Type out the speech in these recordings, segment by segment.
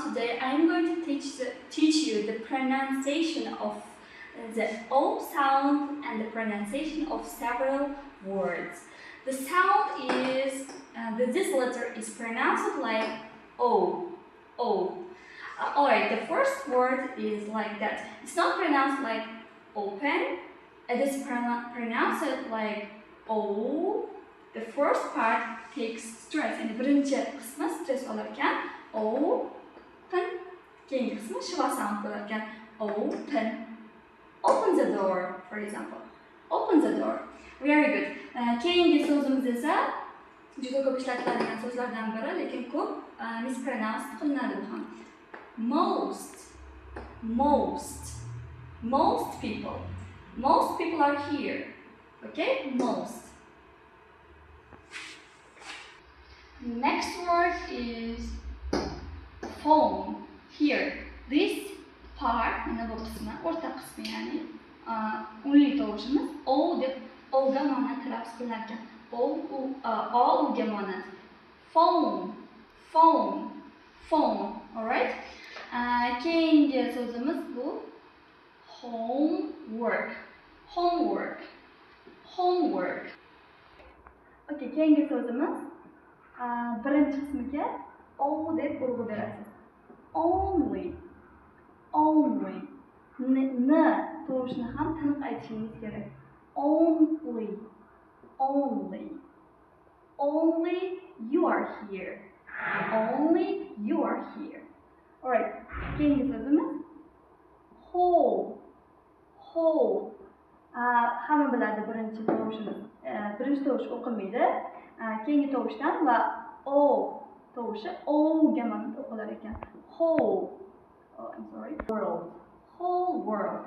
Today I'm going to teach you the pronunciation of the O sound and the pronunciation of several words. The sound is, this letter is pronounced like O. O. Alright, the first word is like that. It's not pronounced like open. It is pronounced like O. The first part takes stress. Yani birinchi qismi stress olar ekan. Open. Keyingi qismi shiva sound bo'lar ekan. Open. Open the door, for example. Open the door. Very good. Keyingi so'zimiz esa juda ko'p ishlatiladigan so'zlardan biri, lekin ko'p mispronounced qilinadi bu ham. Most people. Most people are here. Okay? Most. Next word is phone. Here. This part, mana bu qismi, o'rta qismi, ya'ni unli tovushimiz O deb O'ga monand talaffuz qilar ekan. O'ga monand. Phone. Alright? Keyingi so'zimiz bu homework. Okay, keyingi so'zimiz birinchi qismiga O deb urg'u berasiz. Only. N tovushni ham tiniq aytishingiz kerak. Only you are here. Alright, keyingi so'zimiz whole. Hamma biladi birinchi tovushimiz. Birinchi tovush o'qilmaydi. Keyingi tovushdan va O tovushi O'ga monand o'qilar ekan. Whole world.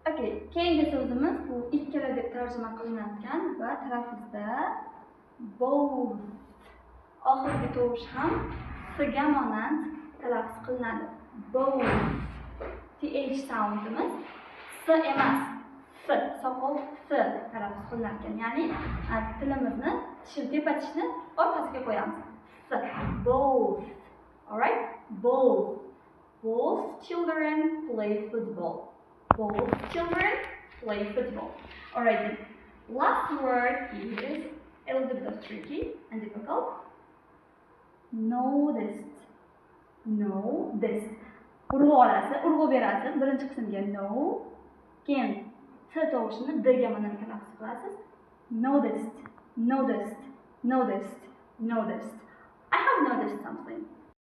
Okay, keyingi so'zimiz bu ikkala deb tarjima qilinadigan va talaffuzda both. Oxirgi tovush ham S'ga monand talaffuz qilinadi. Both. TH soundimiz S emas. S, soqol S talaffuz qilinadi ekan. Ya'ni tilimizni tepa tishni orqasiga qo'yamiz. S. Both. Alright? Both children play football. Alright then. Last word is a little bit of tricky and difficult. Noticed. Urg'u berasiz. Birinchi qismga no. Keyin T tovushini D ga monand talaffuz qilasiz. Noticed. I have noticed something.